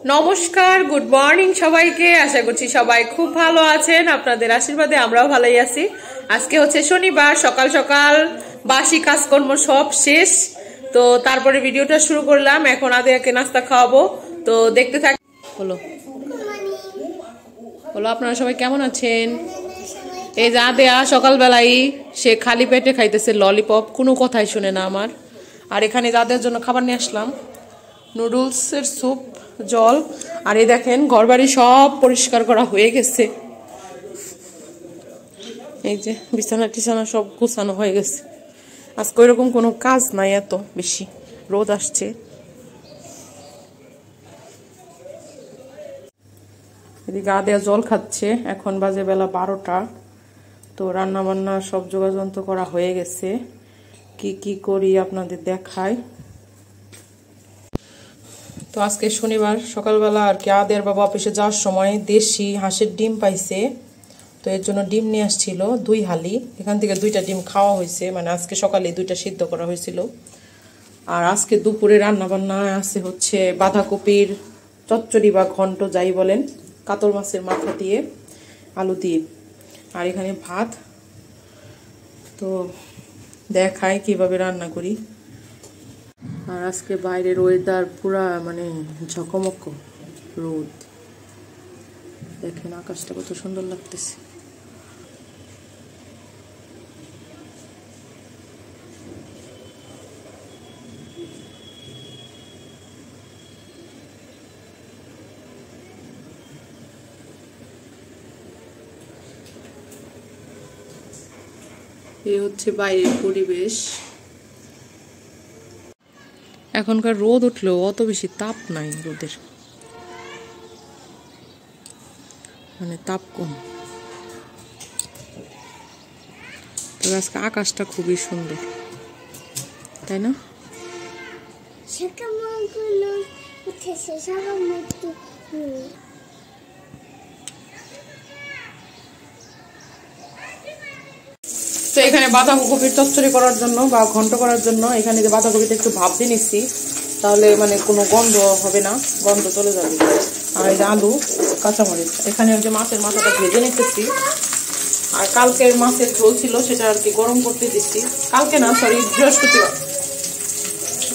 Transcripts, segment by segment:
নমস্কার, good morning সবাইকে। আশা করছি সবাই খুব ভালো আছেন। আপনাদের আশীর্বাদে আমরাও ভালোই আছি। আজকে হচ্ছে শনিবার, সকাল সকাল বাসি কাজকর্ম সব শেষ। তো তারপরে ভিডিওটা শুরু করলাম। এখন আদিয়াকে নাস্তা খাওয়াবো, তো দেখতে থাক। হলো হলো আপনারা সবাই কেমন আছেন? এই যে আদিয়া সকালবেলায় সে খালি পেটে খাইতেছে ললিপপ, কোনো কথাই শুনে না আমার। আর এখানে আদিয়ার জন্য খাবার নিয়ে আসলাম, নুডলসের স্যুপ, জল। আর এই দেখেন ঘরবাড়ি সব পরিষ্কার করা হয়ে গেছে। এই যে বিছানা টিছানা সব গুছানো হয়ে গেছে। আজকে ওইরকম কোনো কাজ নাই, এত বেশি রোদ আসছে। এদিকে আদিয়া জল খাচ্ছে। এখন বাজে বেলা 12টা। তো রান্না বান্না সব যোগাযন্ত্র করা হয়ে গেছে। কি কি করি আপনাদের দেখাই। তো আজকে শনিবার সকালবেলা আর কি আদের বাবা অফিসে যাওয়ার সময় দেশি হাঁসের ডিম পাইছে। তো এর জন্য ডিম নিয়ে আসছিল 2 হালি। এখান থেকে 2টা ডিম খাওয়া হয়েছে, মানে আজকে সকালে 2টা সিদ্ধ করা হয়েছিল। আর আজকে দুপুরে রান্না বান্না আছে হচ্ছে বাঁধাকপির চচ্চড়ি বা ঘন্ট যাই বলেন, কাতল মাছের মাথা দিয়ে আলু দিয়ে। আর এখানে ভাত। তো দেখাই কিভাবে রান্না করি। আর আজকে বাইরের ওয়েদার পুরা মানে ঝকমক রোদ। দেখেন আকাশটা কত সুন্দর লাগতেছে। এই হচ্ছে বাইরের পরিবেশ। এখনকার রোদ উঠলেও অত বেশি তাপ নাই, রোদের মানে তাপ কম। তবে আজকে আকাশটা খুবই সুন্দর, তাই না? তো এখানে বাঁধাকপির চচ্চড়ি করার জন্য বা ঘন্ট করার জন্য এখানে যে বাঁধাকপিটা একটু ভাপ দিয়ে নিচ্ছি, তাহলে মানে কোনো গন্ধ হবে না, গন্ধ চলে যাবে। আর এই যে আলু, কাঁচামরিচ। এখানে যে মাছের মাথাটা ভেজে নিতেছি। আর কালকের মাছের ঝোল ছিল, সেটা আর কি গরম করতে দিচ্ছি। কালকে না, সরি,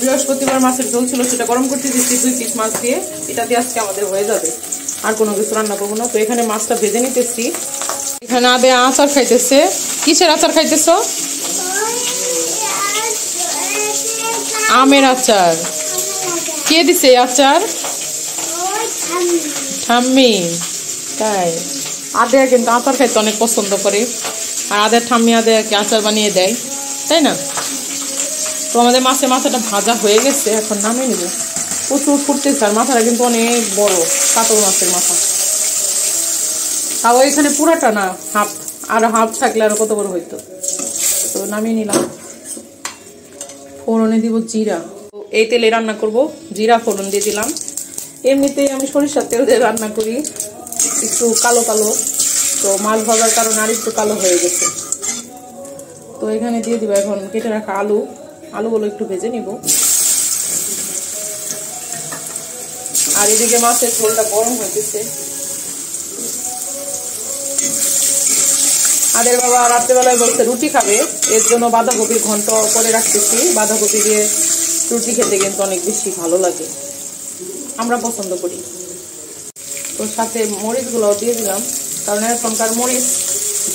বৃহস্পতিবার মাছের ঝোল ছিল, সেটা গরম করতে দিচ্ছি 2 পিস মাছ দিয়ে। এটা দিয়ে আজকে আমাদের হয়ে যাবে, আর কোনো কিছু রান্না করবো না। তো এখানে মাছটা ভেজে নিতেছি। এখানে আদে আচার খাইতেছে। কিসের আচার খাইতেছ? আমের আচার। কে দিছে আচার? ঠাম্মি। তাই আদে কিন্তু আচার খাইতে অনেক পছন্দ করে। আর আদের ঠাম্মি আদেরকে আচার বানিয়ে দেয়, তাই না? তো আমাদের মাছের মাথাটা ভাজা হয়ে গেছে, এখন নামিয়ে নেব। প্রচুর ফুটতেছে। আর মাথাটা কিন্তু অনেক বড়, কাতল মাছের মাথা। তাও এখানে পুরাটা না, হাফ। আর হাফ থাকলে আরো কত বড় হইতো। তো নামিয়ে নিলাম। ফোড়নে দিব জিরা। এই তেলে রান্না করব, জিরা ফোড়ন দিয়ে দিলাম। এমনিতেই আমি সরিষার তেল দিয়ে রান্না করি, একটু কালো কালো। তো মাছ ভাজার কারণে আর একটু কালো হয়ে গেছে। তো এখানে দিয়ে দিব এখন কেটে রাখা আলু। আলুগুলো একটু ভেজে নিব। আর এদিকে মাছের ঝোলটা গরম হইতেছে। আদের বাবা রাত্রেবেলায় বলছে রুটি খাবে, এর জন্য বাঁধাকপির ঘন্ট করে রাখতেছি। বাঁধাকপি দিয়ে রুটি খেতে কিন্তু অনেক বেশি ভালো লাগে, আমরা পছন্দ করি। তো সাথে মরিচগুলোও দিয়ে দিলাম, কারণ এখনকার মরিচ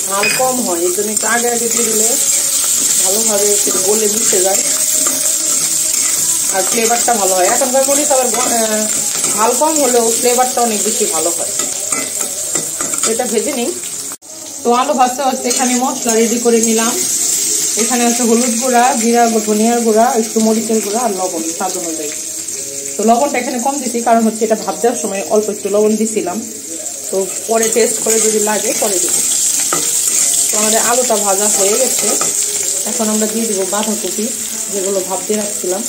ঝাল কম হয়, এর জন্য একটু আগে আগে দিয়ে দিলে ভালোভাবে গলে মিশে যায় আর ফ্লেভারটা ভালো হয়। এখনকার মরিচ আবার ঝাল কম হলেও ফ্লেভারটা অনেক বেশি ভালো হয়। তো এটা ভেজে নিই। তো আলু ভাজতে ভাজতে এখানে মশলা রেডি করে নিলাম। এখানে আছে হলুদ গুঁড়া, জিরা, ধনিয়ার গুঁড়া, একটু মরিচের গুঁড়া আর লবণ স্বাদ অনুযায়ী। তো লবণটা এখানে কম দিছি, কারণ হচ্ছে এটা ভাব দেওয়ার সময় অল্প একটু লবণ দিছিলাম। তো পরে টেস্ট করে যদি লাগে পরে দেবো। তো আমাদের আলুটা ভাজা হয়ে গেছে। এখন আমরা দিয়ে দিব বাঁধাকপি, যেগুলো ভাব দিয়ে রাখছিলাম।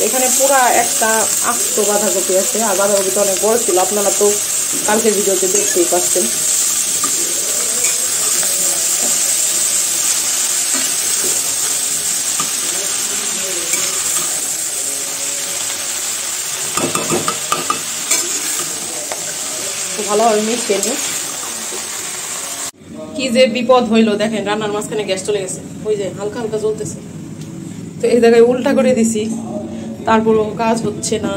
এখানে পুরা একটা আস্ত বাঁধাকপি আছে। আর বাঁধাকপিটা অনেক বড় ছিল, আপনারা তো কালকের ভিডিওতে দেখতেই পাচ্ছেন। ভালোভাবে মিশিয়ে নিই। কি যে বিপদ হইলো দেখেন, রান্নার মাঝখানে গ্যাস চলে গেছে, ওই যে হালকা হালকা জ্বলতেছে। তো এই জায়গায় উল্টা করে দিছি, তারপরও কাজ হচ্ছে না।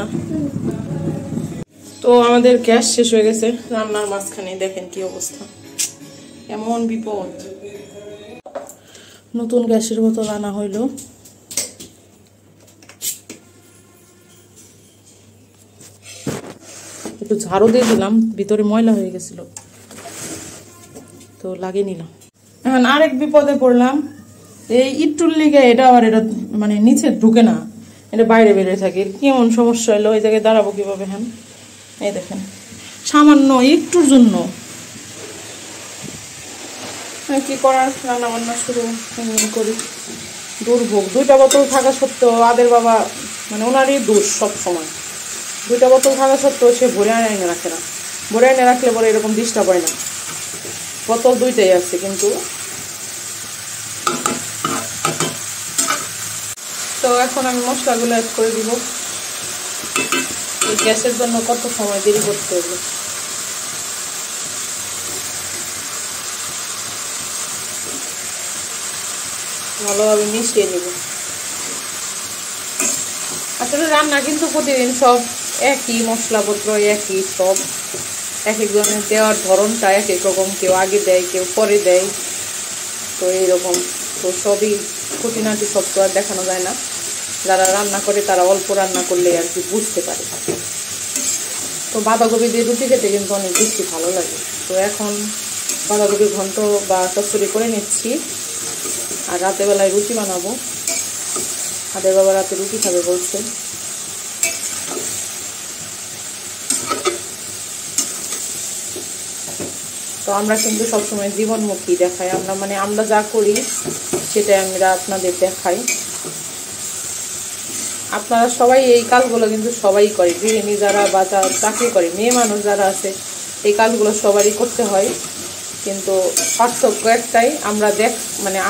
তো আমাদের গ্যাস শেষ হয়ে গেছে রান্নার মাঝখানে, দেখেন কি অবস্থা, এমন বিপদ। নতুন গ্যাসের বোতল আনা হইলো। একটু ঝাড়ু দিয়ে দিলাম, ভিতরে ময়লা হয়ে গেছিল, তো লাগিয়ে নিলাম। এখন আরেক বিপদে পড়লাম, এই ইটুর লিগে এটা আবার এটা মানে নিচে ঢুকে না, এটা বাইরে বেরিয়ে থাকে। কেমন সমস্যা হলো, ওই জায়গায় দাঁড়াবো কিভাবে? হ্যাঁ এই দেখেন, সামান্য একটুর জন্য কি করার, রান্না বান্না শুরু করি। দুর্ভোগ, 2টা বোতল থাকা সত্ত্বেও আদের বাবা মানে ওনারই দোষ সব সময়। 2টা বোতল থাকা সত্ত্বেও সে ভরে এনে রাখে না। ভরে এনে রাখলে পরে এরকম ডিস্টার্ব হয় না। বোতল 2টাই আছে কিন্তু। তো এখন আমি মশলাগুলো অ্যাড করে দিব। এই গ্যাসের জন্য কত সময় দেরি করতে হবে। ভালোভাবে মিশিয়ে নিব। আসলে রান্না কিন্তু প্রতিদিন সব একই, মশলাপত্র একই, সব এক একজনের দেওয়ার ধরনটা এক এক রকম, কেউ আগে দেয় কেউ পরে দেয়, তো এইরকম। তো সবই খুঁটিনাটি সব তো আর দেখানো যায় না, যারা রান্না করে তারা অল্প রান্না করলে আর কি বুঝতে পারে। তো বাঁধাকপি দিয়ে রুটি খেতে কিন্তু অনেক বেশি ভালো লাগে। তো এখন বাঁধাকপির ঘন্ট বা চচ্চড়ি করে নিচ্ছি, আর রাতের বেলায় রুটি বানাবো। আদের বাবা রাতে রুটি খাবে বলছে। তো আমরা কিন্তু সবসময় জীবনমুখী দেখাই, আমরা মানে আমরা যা করি সেটাই আমরা আপনাদের দেখাই। আপনারা সবাই এই কাজগুলো কিন্তু সবাই করে, গৃহিণী যারা বা চাকরি করে, মেয়ে মানুষ যারা আছে, এই কাজগুলো সবারই করতে হয়। কিন্তু পার্থক্য একটাই,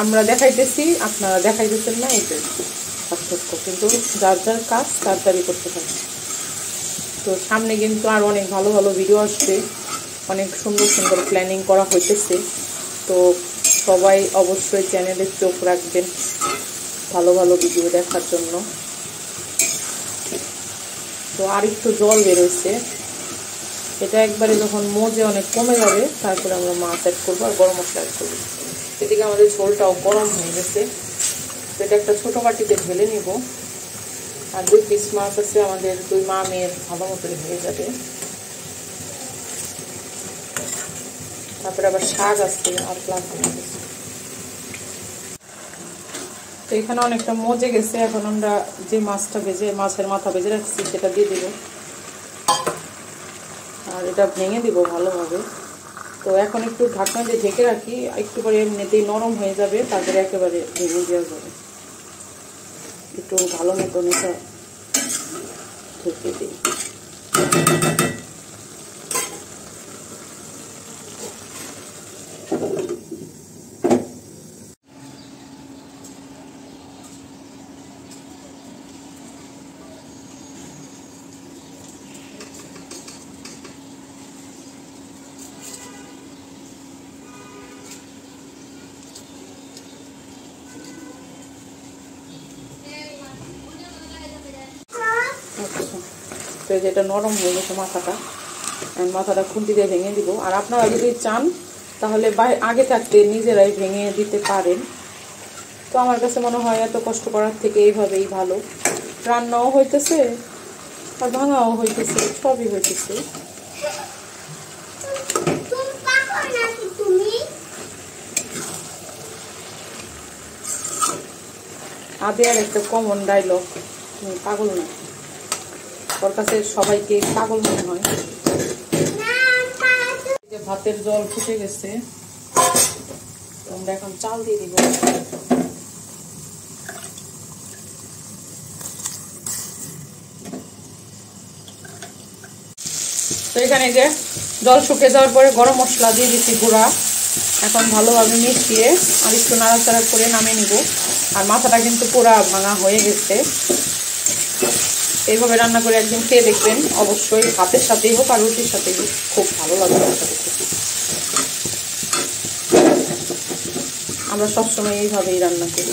আমরা দেখাইতেছি, আপনারা দেখাইতেছেন না, এইটাই পার্থক্য। কিন্তু যার যার কাজ তাড়াতাড়ি করতে হয়। তো সামনে কিন্তু আর অনেক ভালো ভালো ভিডিও আসবে, অনেক সুন্দর সুন্দর প্ল্যানিং করা হইতেছে। তো সবাই অবশ্যই চ্যানেলে চোখ রাখবেন ভালো ভালো ভিডিও দেখার জন্য। তো আর একটু জল বেরোচ্ছে, এটা একবারে যখন মজে অনেক কমে যাবে তারপরে আমরা মাছ অ্যাড করবো আর গরম মশলা অ্যাড করবো। এদিকে আমাদের ঝোলটাও গরম হয়ে গেছে। তো এটা একটা ছোটো বাটিতে ঢেলে নিব। আর 2 পিস মাছ আছে আমাদের, 2 মা মেয়ের ভালো মতো হয়ে যাবে। তারপরে আবার শাক আছে আর প্লাস। তো এখানে অনেকটা মজে গেছে, এখন আমরা যে মাছটা মাছের মাথা ভেজে রাখছি সেটা দিয়ে দিব, আর এটা ভেঙে দিব ভালোভাবে। তো এখন একটু ঢাকনা দিয়ে ঢেকে রাখি, একটু পরে এমনিতেই নরম হয়ে যাবে, তারপরে একেবারে ভেঙে দেওয়া যাবে। একটু ভালো মতন এটা ঢেকে দিই। তো যেটা নরম হয়ে গেছে মাথাটা খুন্তি দিয়ে ভেঙে দিব। আর আপনারা যদি চান তাহলে আগে থাকতে নিজেরাই ভেঙে দিতে পারেন। তো আমার কাছে মনে হয় এত কষ্ট করার থেকে এইভাবেই ভালো, রান্নাও হইতেছে আর ভাঙাও হইতেছে, সবই হইতেছে। আদের একটা কমন ডায়লগ, তুমি পাগল না, ওর কাছে সবাইকে পাগল মনে হয়। ভাতের জল ফুটে গেছে, আমরা এখন চাল দিয়ে দিব। তো এখানে যে জল শুকিয়ে যাওয়ার পরে গরম মশলা দিয়ে দিচ্ছি গুঁড়া। এখন ভালোভাবে মিশিয়ে আর একটু নাড়াচাড়া করে নামিয়ে নিব। আর মাথাটা কিন্তু পুরা ভাঙা হয়ে গেছে। এইভাবে রান্না করে একদিন খেয়ে দেখবেন, অবশ্যই ভাতের সাথেই হোক আর রুটির সাথেই হোক, খুব ভালো লাগবে। আমরা সবসময় এইভাবেই রান্না করি।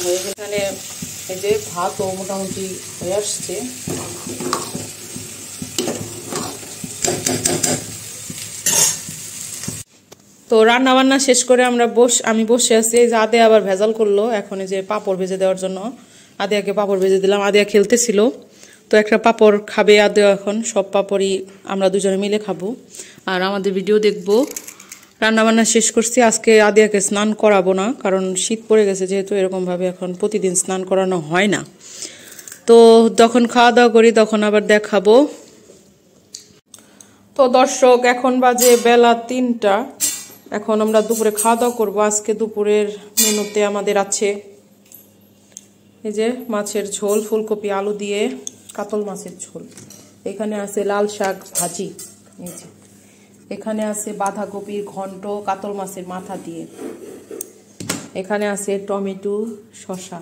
হয়ে গেছে এখানে, এই যে ভাতও মোটামুটি হয়ে আসছে। তো রান্না বান্না শেষ করে আমি বসে আছি। এই যে আদিয়া আবার ভেজাল করলো, এখন এই যে পাঁপড় ভেজে দেওয়ার জন্য আদিয়াকে পাঁপড় ভেজে দিলাম। আদিয়া খেলতেছিল, তো একটা পাঁপড় খাবে আদিয়া। এখন সব পাঁপড়ই আমরা দুজনে মিলে খাবো আর আমাদের ভিডিও দেখবো। রান্না বান্না শেষ করছি। আজকে আদিয়াকে স্নান করাবো না, কারণ শীত পড়ে গেছে যেহেতু, এরকমভাবে এখন প্রতিদিন স্নান করানো হয় না। তো যখন খাওয়া দাওয়া করি তখন আবার দেখাবো। তো দর্শক, এখন বাজে বেলা 3টা। এখন আমরা দুপুরে খাওয়া দাওয়া করবো। আজকে দুপুরের মেনুতে আমাদের আছে এই যে মাছের ঝোল, ফুলকপি আলু দিয়ে কাতল মাছের ঝোল। এখানে আছে লাল শাক ভাজি, এই যে এখানে আছে বাঁধাকপির ঘন্ট কাতল মাছের মাথা দিয়ে, এখানে আছে টমেটো শসা।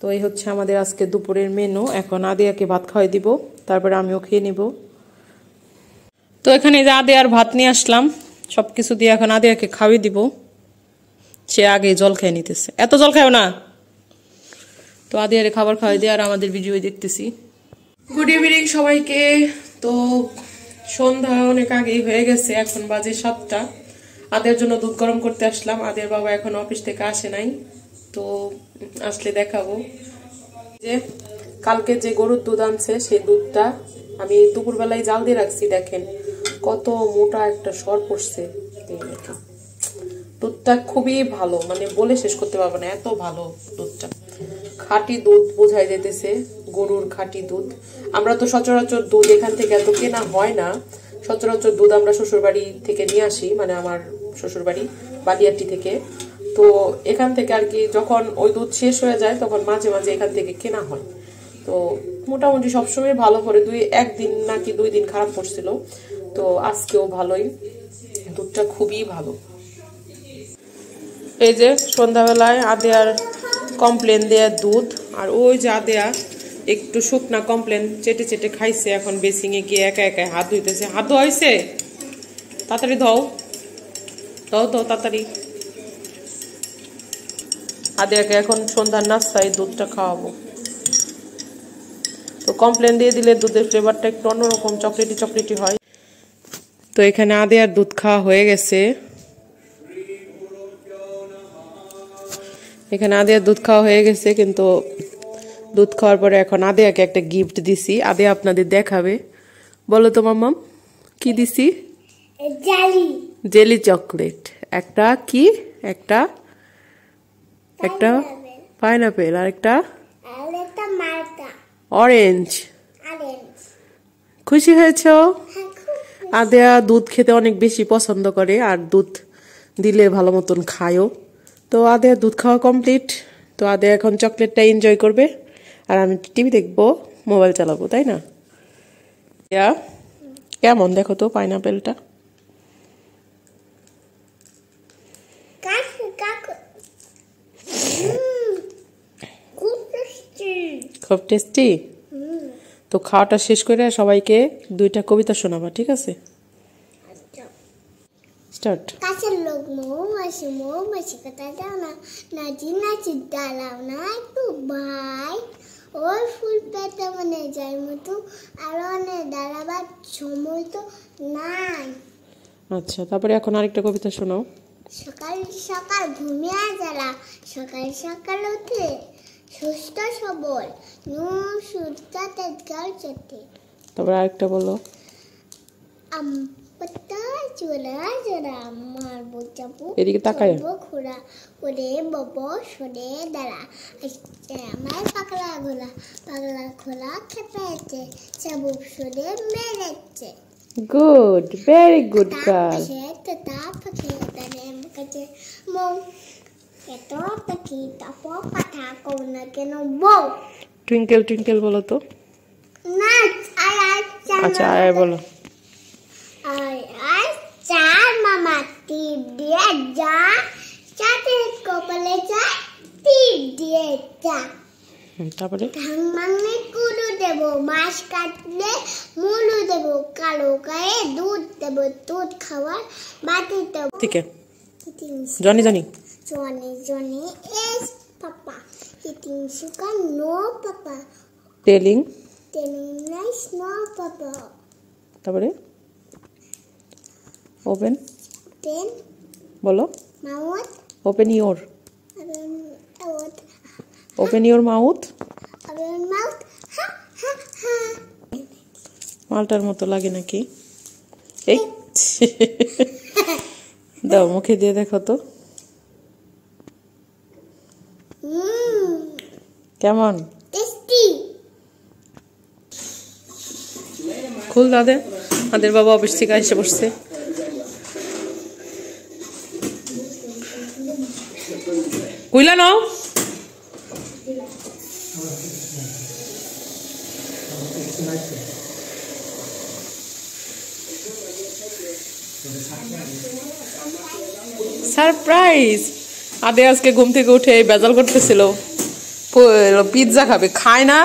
তো এই হচ্ছে আমাদের আজকে দুপুরের মেনু। এখন আদিয়াকে ভাত খাওয়াই দিব, তারপরে আমিও খেয়ে নিব। তো এখানে যে আদিয়ার ভাত নিয়ে আসলাম, সবকিছু দিয়ে এখন আদিয়াকে খাওয়াই দিব। সে আগে জল খেয়ে নিতেছে, এত জল খাও না। তো আদিয়ারে খাবার খাওয়াই দিয়ে আর আমাদের ভিডিও দেখতেছি। গুড ইভিনিং সবাইকে। তো সন্ধ্যা অনেক আগেই হয়ে গেছে, এখন বাজে 7টা। আদিয়ার জন্য দুধ গরম করতে আসলাম। আদিয়ার বাবা এখন অফিস থেকে আসে নাই, তো আসলে দেখাবো। যে কালকে যে গরুর দুধ আনছে সেই দুধটা আমি দুপুরবেলায় জাল দিয়ে রাখছি। দেখেন কত মোটা একটা সর পড়ছে। দুধটা খুবই ভালো, মানে বলে শেষ করতে পারবো না, এত ভালো দুধটা। খাঁটি দুধ বোঝাই যেতেছে, গরুর খাঁটি দুধ। আমরা তো সচরাচর দুধ এখান থেকে এত কেনা হয় না। সচরাচর দুধ আমরা শ্বশুরবাড়ি থেকে নিয়ে আসি, মানে আমার শ্বশুরবাড়ি বালিয়াটি থেকে। তো এখান থেকে আর কি যখন ওই দুধ শেষ হয়ে যায় তখন মাঝে মাঝে এখান থেকে কেনা হয়। তো মোটামুটি সবসময় ভালো করে, একদিন নাকি 2 দিন খারাপ পড়ছিল, তো আজকেও ভালোই, দুধটা খুবই ভালো। এই যে সন্ধ্যাবেলায় আদিয়ার কমপ্লেন দেয়া দুধ, আর ওই যে আদিয়া একটু শুকনা কমপ্লেন চেটে চেটে খাইছে। এখন বেসিংয়ে গিয়ে একা একা হাত ধুইতেছে। হাত ধোয়া হয়েছে? তাড়াতাড়ি দাও দাও দাও তাড়াতাড়ি। আদিয়াকে এখন সন্ধ্যার নাস্তায় দুধটা খাওয়াবো। তো কমপ্লেন দিয়ে দিলে দুধের ফ্লেভারটা একটু অন্যরকম, চকলেটি চকলেটি হয়। তো এখানে আদিয়ার দুধ খাওয়া হয়ে গেছে। এখানে আদিয়ার দুধ খাওয়া হয়ে গেছে, কিন্তু দুধ খাওয়ার পরে এখন আদিয়াকে একটা গিফট দিছি। আদিয়া আপনাদের দেখাবে। বলো তো মাম্মাম, কি দিছি? Jelly chocolate. একটা কি? একটা পাইনাপেল, আর একটা অরেঞ্জ। খুশি হয়েছ? আদিয়া দুধ খেতে অনেক বেশি পছন্দ করে, আর দুধ দিলে ভালো মতন খায়ও। তো আদিয়া দুধ খাওয়া কমপ্লিট। তো আদিয়া এখন চকলেটটা এনজয় করবে, আর আমি টিভি দেখবো, মোবাইল চালাবো, তাই না? কেমন দেখো তো পাইনাপেলটা? খুব টেস্টি। তো খাওয়াটা শেষ করে সবাইকে 2টা কবিতা শোনাবা, ঠিক আছে? স্টার্ট। কাছের লোক মৌমাছি কথা দাও না, নাচি নাচি দাঁড়াও না একটু ভাই, ওই ফুল পেতে মনে যায় মতো, আর অনেক দাঁড়াবার সময় তো নাই। আচ্ছা, তারপরে এখন আরেকটা কবিতা শোনাও। সকাল সকাল ঘুমিয়ে যারা, সকাল সকাল উঠে সুস্থ সবল সূর্যতে গাল চটে। তারপরে আরেকটা বলো। এদিকে তাকায় ঘোরা ওরে ববো সরে দাঁড়া, আমার পাগলা খোলা খেপেছে, চাবুক সরে মেরেছে। Good, very good girl. Twinkle twinkle বলো তো। আচ্ছা আয় বলো। চার মামা টিপ দিয়ে যা, চাঁদের কপালে যায় দিয়ে চা তারপরে ধান মানে কুড়ু দেব মাছ কাটলে মুলু দেব কালো গায়ে দুধ দেব দুধ খাওয়ার বাটি দেব ঠিক আছে Johnny Johnny is Papa. Eating sugar, no Papa. telling Nice, no Papa. তারপরে open Then বলো mouth. open your Mouth. open your mouth Mouth. Ha ha ha. মালটার মতো লাগে নাকি এই দাও মুখে দিয়ে দেখো তো কেমন Tasty. খুল দাদে আমাদের বাবা অফিস থেকে এসে বসছে কইলা নাও সারপ্রাইজ আদে আজকে ঘুম থেকে উঠে বেজাল করতেছিল পিৎজা খাবে খায় না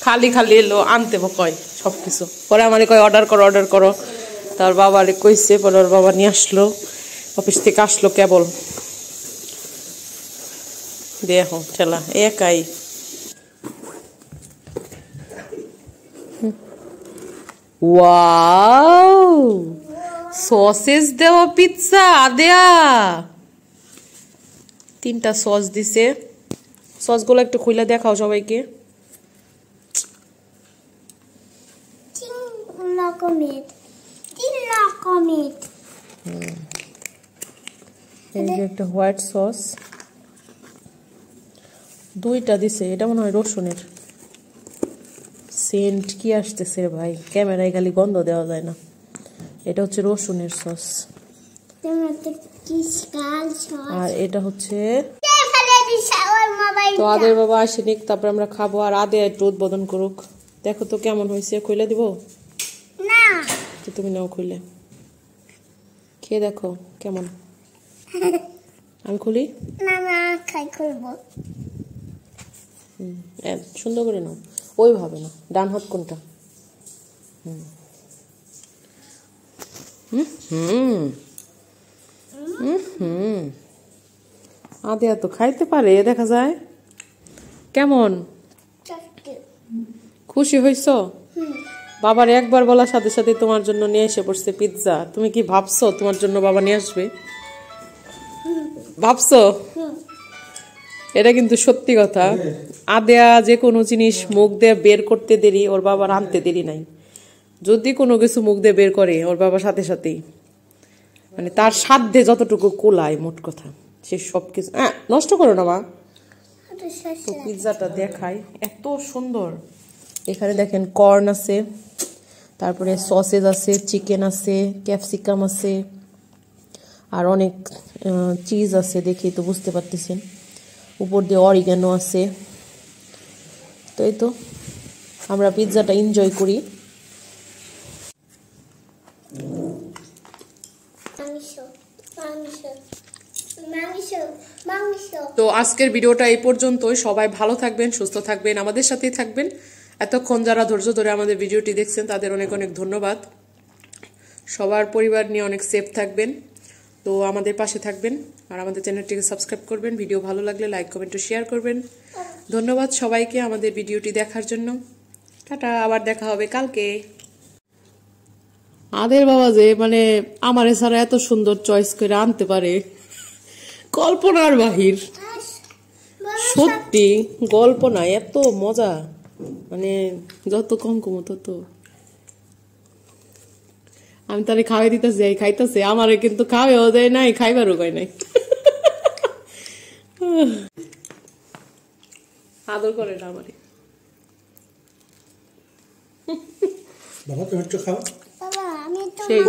খালি খালি এলো আনতে কয় সবকিছু পরে আমারে কয় অর্ডার করো তার বাবারে কইছে পরে ওর বাবা নিয়ে আসলো অফিস থেকে আসলো কেবল দেখো ঠেলা একাই ওয়াও সসেস দেওয়া পিৎজা আদেয়া 3টা সস দিছে সসগুলো একটু খুলে দেখাও সবাইকে তিন রকমের এই যে একটা হোয়াইট সস 2টা দিছে এটা মনে হয় রসুনের সেন্ট কি আসতেছে রে ভাই ক্যামেরায় খালি গন্ধ দেওয়া যায় না এটা হচ্ছে রসুনের সস আর এটা হচ্ছে তো আদের বাবা আসেনি তারপর আমরা খাবো আর আদে একটু উদ্বোধন করুক দেখো তো কেমন হয়েছে খুলে দিব না তো তুমি নাও খুলে খেয়ে দেখো কেমন আমি খুলি না না খাই খুলবো সুন্দর করে নাও ওইভাবে না ডান হাত কোনটা আদে তো খাইতে পারে দেখা যায় কেমন খুশি হইছ বাবার একবার বলার সাথে সাথে তোমার জন্য নিয়ে এসে পড়ছে পিৎজা তুমি কি ভাবছো তোমার জন্য বাবা নিয়ে আসবে ভাবছো এটা কিন্তু সত্যি কথা আদেয়া যে কোনো জিনিস মুখ দিয়ে বের করতে দেরি ওর বাবার আনতে দেরি নাই যদি কোনো কিছু মুখ দিয়ে বের করে ওর বাবার সাথে সাথেই মানে তার সাধ্যে যতটুকু কোলায় মোট কথা সে সবকিছু নষ্ট করো না মা তো পিৎজাটা দেখাই এত সুন্দর এখানে দেখেন কর্ন আছে তারপরে সসেজ আছে চিকেন আছে ক্যাপসিকাম আছে আর অনেক চিজ আছে দেখি তো বুঝতে পারতেছেন উপর দিয়ে অরিগানো আছে তো এই তো আমরা পিৎজাটা এনজয় করি তো আজকের ভিডিওটা এই পর্যন্তই সবাই ভালো থাকবেন সুস্থ থাকবেন আমাদের সাথেই থাকবেন এতক্ষণ যারা ধৈর্য ধরে আমাদের ভিডিওটি দেখছেন তাদের অনেক অনেক ধন্যবাদ সবার পরিবার নিয়ে অনেক সেফ থাকবেন তো আমাদের পাশে থাকবেন আর আমাদের চ্যানেলটিকে সাবস্ক্রাইব করবেন ভিডিও ভালো লাগলে লাইক কমেন্ট ও শেয়ার করবেন ধন্যবাদ সবাইকে আমাদের ভিডিওটি দেখার জন্য টাটা আবার দেখা হবে কালকে আদের বাবা যে মানে আমার ছাড়া এত সুন্দর চয়েস করে আনতে পারে কল্পনার বাহির সত্যি গল্প না এত মজা মানে যত কম কম তত আমি তারে খাওয়াই দিতেছি খাইতেছে আমারে কিন্তু খাওয়াও দেয় নাই খাইবারও কয় নাই আদর করে না আমারে বাবা তুমি একটু খাও বাবা আমি তো সেই